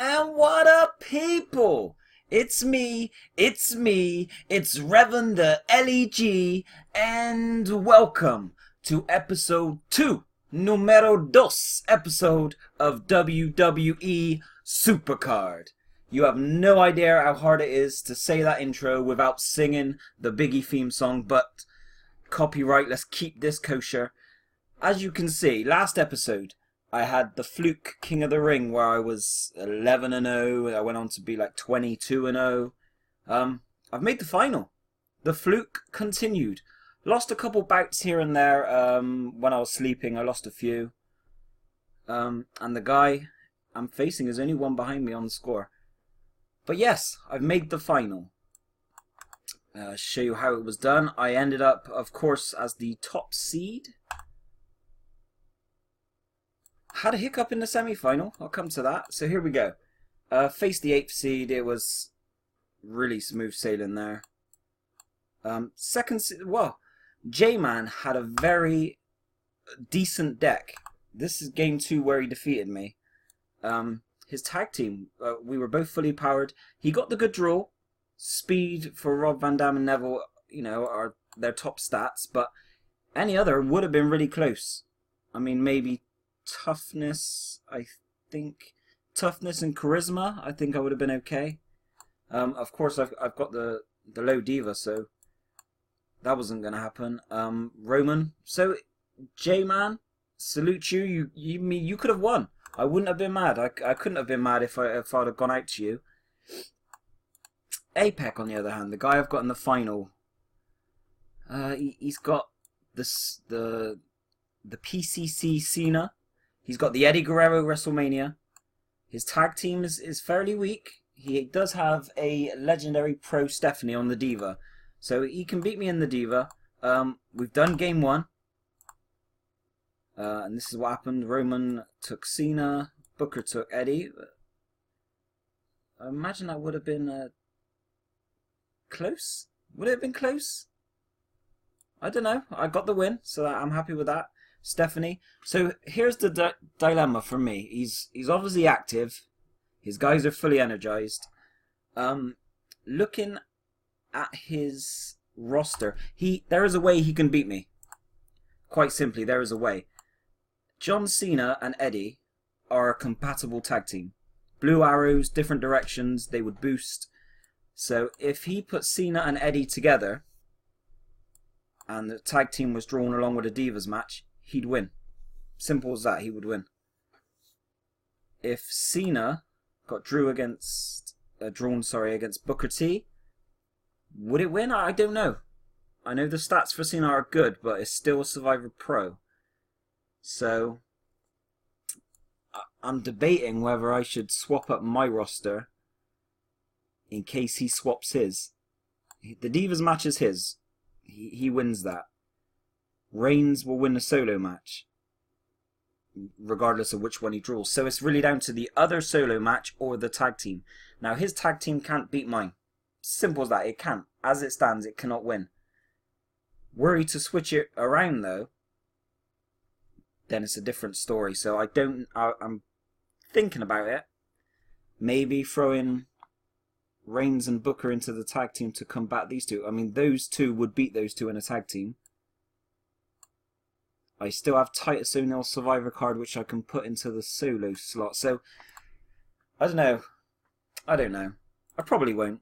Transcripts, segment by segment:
And what up, people? It's me, it's Revan the L.E.G, and welcome to episode 2, numero dos episode of WWE Supercard. You have no idea how hard it is to say that intro without singing the Biggie theme song, but copyright, let's keep this kosher. As you can see, last episode, I had the fluke King of the Ring where I was 11-0. I went on to be like 22-0. I've made the final. The fluke continued. Lost a couple bouts here and there when I was sleeping. I lost a few. And the guy I'm facing is only one behind me on the score. But yes, I've made the final. Show you how it was done. I ended up, of course, as the top seed. Had a hiccup in the semi-final. I'll come to that. So here we go. Faced the 8th seed. It was really smooth sailing there. Well, J-Man had a very decent deck. This is game 2 where he defeated me. His tag team, we were both fully powered. He got the good draw. Speed for Rob Van Dam and Neville, you know, are their top stats. But any other would have been really close. I mean, maybe toughness, I think. Toughness and charisma, I think I would have been okay. Of course, I've got the low diva, so that wasn't going to happen. Roman. So, J-Man, salute you. You could have won. I wouldn't have been mad. I couldn't have been mad if I'd have gone out to you. Apex, on the other hand, the guy I've got in the final, he's got the PCC Cena. He's got the Eddie Guerrero WrestleMania. His tag team is fairly weak. He does have a legendary Pro Stephanie on the Diva. So he can beat me in the Diva. We've done game 1. And this is what happened. Roman took Cena. Booker took Eddie. I imagine that would have been close. Would it have been close? I don't know. I got the win, so I'm happy with that. Stephanie. So here's the dilemma for me. He's obviously active. His guys are fully energized. Looking at his roster, there is a way he can beat me. Quite simply, there is a way. John Cena and Eddie are a compatible tag team. Blue arrows, different directions, they would boost. So if he put Cena and Eddie together, and the tag team was drawn along with a Divas match, he'd win. Simple as that, he would win. If Cena got drawn against Booker T, would it win? I don't know. I know the stats for Cena are good, but it's still a Survivor Pro. So I'm debating whether I should swap up my roster in case he swaps his. The Divas match is his. He wins that. Reigns will win the solo match, regardless of which one he draws. So it's really down to the other solo match or the tag team. Now, his tag team can't beat mine. Simple as that. It can't. As it stands, it cannot win. Were he to switch it around, though, then it's a different story. So I'm thinking about it. Maybe throwing Reigns and Booker into the tag team to combat these two. I mean, those two would beat those two in a tag team. I still have Titus O'Neil's Survivor card, which I can put into the solo slot. So, I don't know. I probably won't.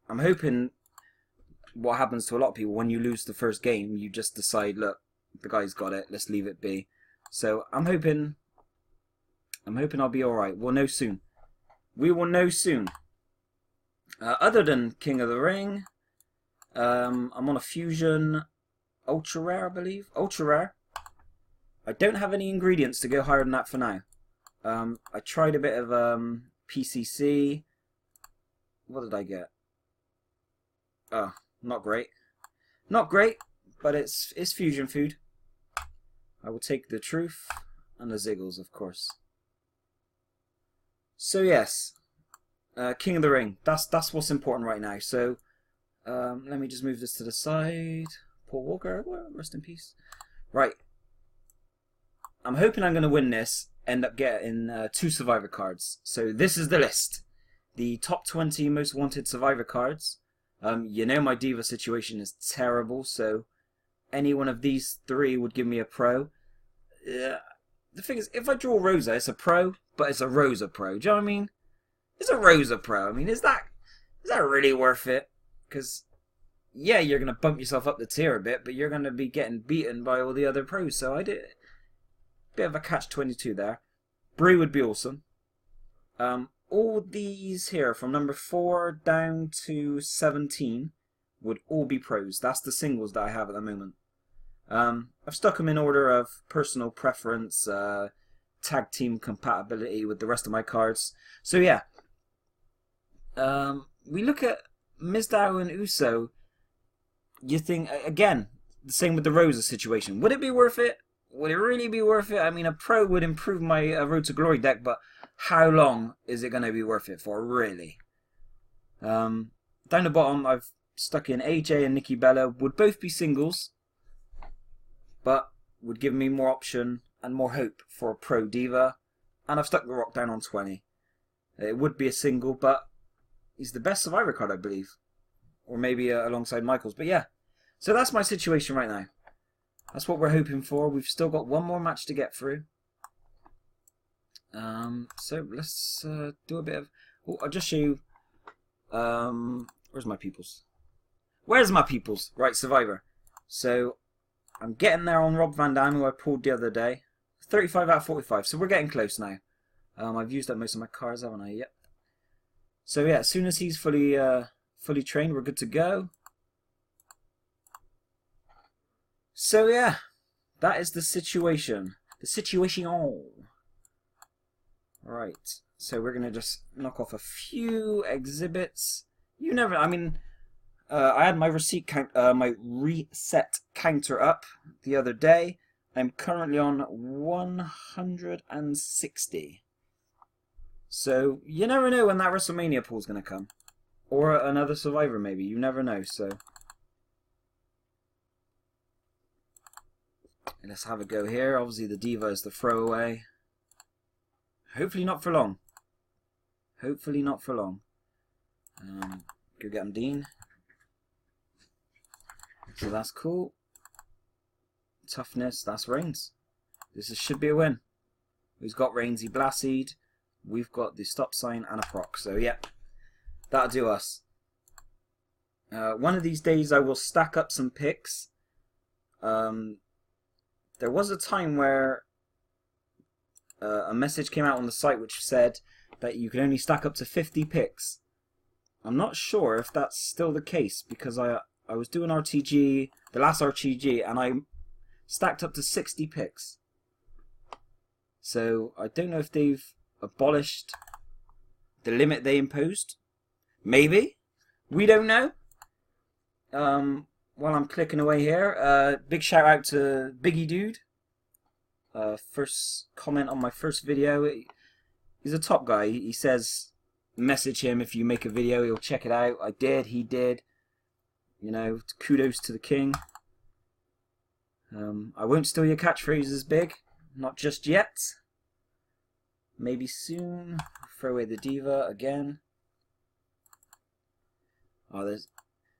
I'm hoping what happens to a lot of people when you lose the first game, you just decide, look, the guy's got it, let's leave it be. So, I'm hoping I'll be alright. We'll know soon. We will know soon. Other than King of the Ring, I'm on a Fusion Ultra Rare, I believe. Ultra Rare. I don't have any ingredients to go higher than that for now. I tried a bit of PCC. What did I get? Oh, not great. Not great, but it's fusion food. I will take the Truth and the Ziggles, of course. So yes, King of the Ring. That's what's important right now. So let me just move this to the side. Paul Walker, well, rest in peace. Right. I'm hoping I'm going to win this. end up getting 2 Survivor cards. So this is the list. The top 20 most wanted Survivor cards. You know my Diva situation is terrible, so any one of these 3 would give me a Pro. The thing is, if I draw Rosa, it's a Pro, but it's a Rosa Pro. Do you know what I mean? It's a Rosa Pro. I mean, is that really worth it? Because, yeah, you're going to bump yourself up the tier a bit, but you're going to be getting beaten by all the other pros. So I did bit of a catch-22 there. Brie would be awesome. All these here, from number 4 down to 17, would all be pros. That's the singles that I have at the moment. I've stuck them in order of personal preference, tag team compatibility with the rest of my cards. So yeah, we look at Mizdow and Uso. You think, again, the same with the Rosa situation. Would it be worth it? Would it really be worth it? I mean, a Pro would improve my Road to Glory deck, but how long is it going to be worth it for, really? Down the bottom, I've stuck in AJ and Nikki Bella. Would both be singles, but would give me more option and more hope for a Pro Diva. And I've stuck The Rock down on 20. It would be a single, but he's the best Survivor card, I believe. Or maybe alongside Michaels. But yeah, so that's my situation right now. That's what we're hoping for. We've still got one more match to get through. So let's do a bit of... Oh, I'll just show you... where's my peoples? Where's my peoples? Right, Survivor. So I'm getting there on Rob Van Dam, who I pulled the other day. 35 out of 45. So we're getting close now. I've used up most of my cards, haven't I? Yep. So yeah, as soon as he's fully trained, we're good to go. So yeah, that is the situation. The situation. Right. So we're gonna just knock off a few exhibits. You never. I mean, I had my my reset counter up the other day. I'm currently on 160. So you never know when that WrestleMania pool's gonna come, or another Survivor maybe. You never know. So let's have a go here. Obviously the Diva is the throwaway. Hopefully not for long. Hopefully not for long. Go get him, Dean. So that's cool. Toughness, that's Reigns. Should be a win. Who's got Reigns? Blasied. We've got the stop sign and a proc. So yeah, that'll do us. One of these days I will stack up some picks. There was a time where a message came out on the site which said that you can only stack up to 50 picks. I'm not sure if that's still the case, because I was doing RTG, the last RTG, and I stacked up to 60 picks. So I don't know if they've abolished the limit they imposed. Maybe. We don't know. While I'm clicking away here, big shout out to Biggie Dude. First comment on my first video. He's a top guy. He says message him if you make a video, he'll check it out. I did, he did. You know, kudos to the king. I won't steal your catchphrases, Big. Not just yet. Maybe soon. Throw away the Diva again. Oh,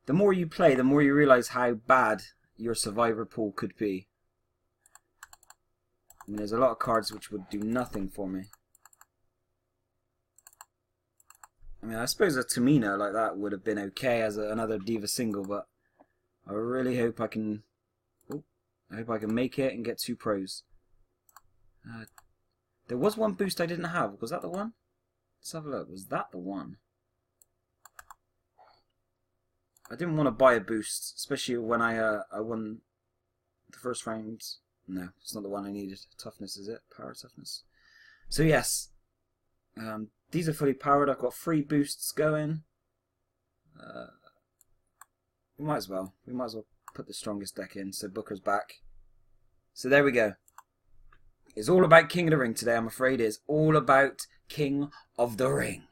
the more you play, the more you realise how bad your Survivor pool could be. I mean, there's a lot of cards which would do nothing for me. I mean, I suppose a Tamina like that would have been okay as another Diva single, but I really hope I can... Oh, I hope I can make it and get 2 pros. There was one boost I didn't have. Was that the one? Let's have a look. Was that the one? I didn't want to buy a boost, especially when I won the first round. No, it's not the one I needed. Toughness, is it? Power, toughness. So yes, these are fully powered. I've got 3 boosts going. We might as well put the strongest deck in. So Booker's back. So there we go. It's all about King of the Ring today. I'm afraid it's all about King of the Ring.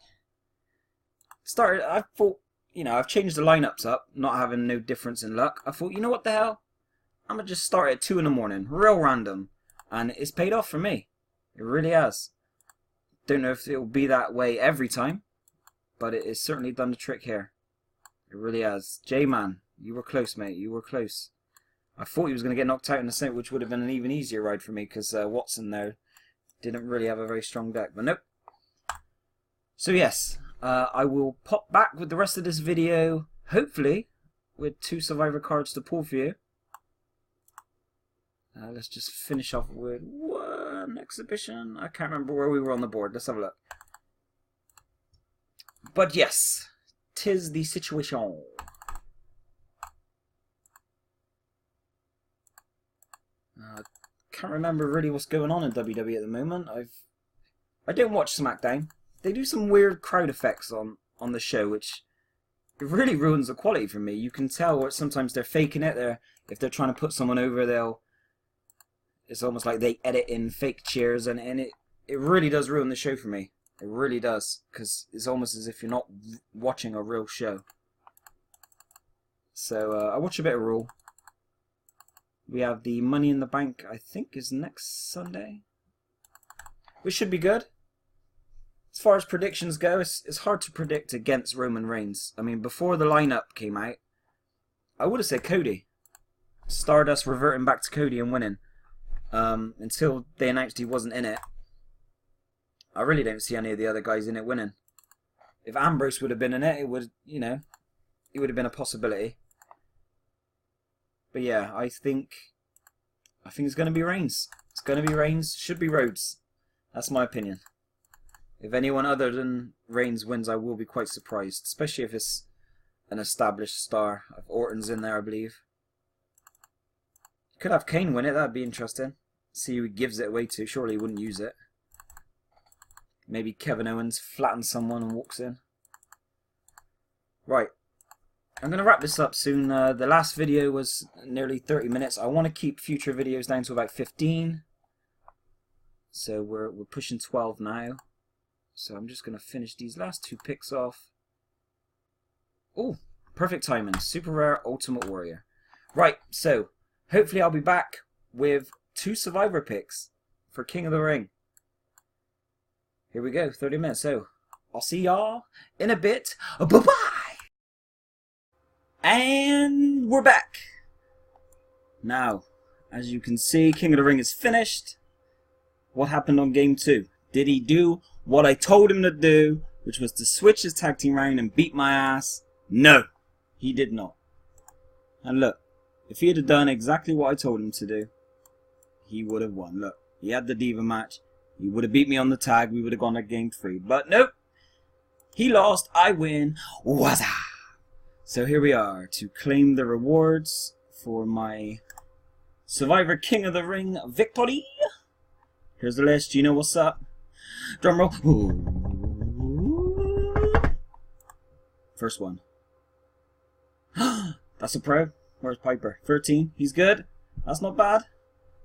I thought, you know, I've changed the lineups up, not having no difference in luck. I thought, you know what the hell? I'm going to just start at 2 in the morning. Real random. And it's paid off for me. It really has. Don't know if it will be that way every time, but it has certainly done the trick here. It really has. J-Man, you were close, mate. You were close. I thought he was going to get knocked out in the center, which would have been an even easier ride for me, because Watson there didn't really have a very strong deck. But nope. So yes, I will pop back with the rest of this video, hopefully, with 2 survivor cards to pull for you. Let's just finish off with one exhibition. I can't remember where we were on the board. Let's have a look. But yes, 'tis the situation. Can't remember really what's going on in WWE at the moment. I don't watch SmackDown. They do some weird crowd effects on the show, which it really ruins the quality for me. You can tell sometimes they're faking it. If they're trying to put someone over, it's almost like they edit in fake cheers, and it really does ruin the show for me. It really does, because it's almost as if you're not watching a real show. So I watch a bit of Raw. We have the Money in the Bank, I think, is next Sunday, which should be good. As far as predictions go, it's hard to predict against Roman Reigns. I mean, before the lineup came out, I would have said Cody. Stardust reverting back to Cody and winning. Until they announced he wasn't in it. I really don't see any of the other guys in it winning. If Ambrose would have been in it, it would, it would have been a possibility. But yeah, I think it's going to be Reigns. It's going to be Reigns. Should be Rhodes. That's my opinion. If anyone other than Reigns wins, I will be quite surprised. Especially if it's an established star. If Orton's in there, I believe. Could have Kane win it. That'd be interesting. See who he gives it away to. Surely he wouldn't use it. Maybe Kevin Owens flattens someone and walks in. Right. I'm going to wrap this up soon. The last video was nearly 30 minutes. I want to keep future videos down to about 15. So we're pushing 12 now. So I'm just going to finish these last 2 picks off. Oh, perfect timing. Super rare Ultimate Warrior. Right, so hopefully I'll be back with 2 survivor picks for King of the Ring. Here we go, 30 minutes. So I'll see y'all in a bit. Bye-bye! And we're back. Now, as you can see, King of the Ring is finished. What happened on game 2? Did he do what I told him to do, which was to switch his tag team round and beat my ass? No, he did not. And look, if he had done exactly what I told him to do, he would have won. Look, he had the Diva match. He would have beat me on the tag. We would have gone to game 3. But nope, he lost. I win. Wazza! So here we are to claim the rewards for my Survivor King of the Ring victory. Here's the list. You know what's up. Drum roll. First one. That's a pro. Where's Piper? 13. He's good. That's not bad.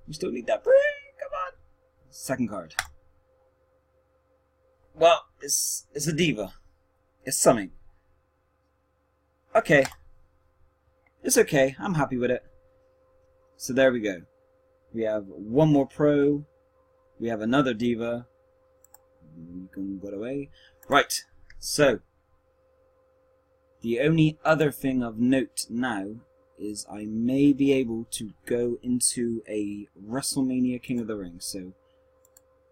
We still need that break. Come on. Second card. Well, it's a diva. It's something. Okay. It's okay. I'm happy with it. So there we go. We have one more pro. We have another diva. You can go away. Right. So the only other thing of note now is I may be able to go into a WrestleMania King of the Ring. So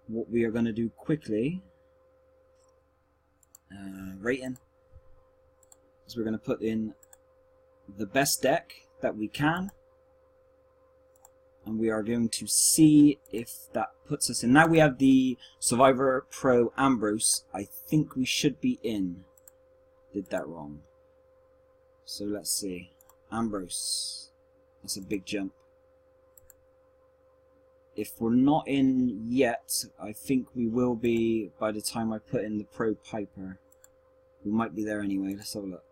what we are going to do quickly, rating, is we're going to put in the best deck that we can, and we are going to see if that puts us in. Now we have the Survivor Pro Ambrose. I think we should be in. Did that wrong. So let's see. Ambrose. That's a big jump. If we're not in yet, I think we will be by the time I put in the Pro Piper. We might be there anyway. Let's have a look.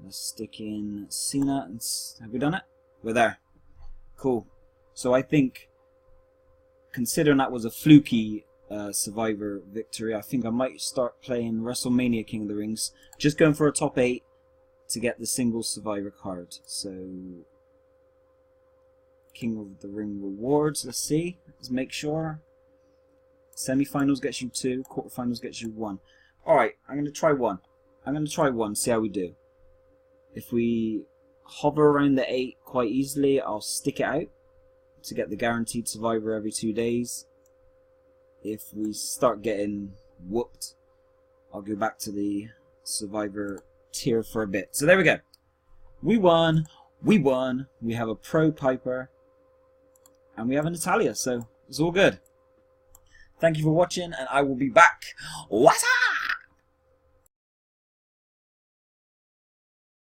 Let's stick in Cena. And have we done it? We're there. Cool. So I think, considering that was a fluky Survivor victory, I think I might start playing WrestleMania King of the Rings. Just going for a top 8 to get the single Survivor card. So King of the Ring rewards. Let's see. Let's make sure. Semi-finals gets you 2. Quarterfinals gets you 1. Alright, I'm going to try 1. I'm going to try 1, see how we do. If we hover around the 8 quite easily, I'll stick it out to get the guaranteed survivor every 2 days. If we start getting whooped, I'll go back to the survivor tier for a bit. So there we go. We won. We won. We have a Pro Piper. And we have a Natalia. So it's all good. Thank you for watching, and I will be back. What's up?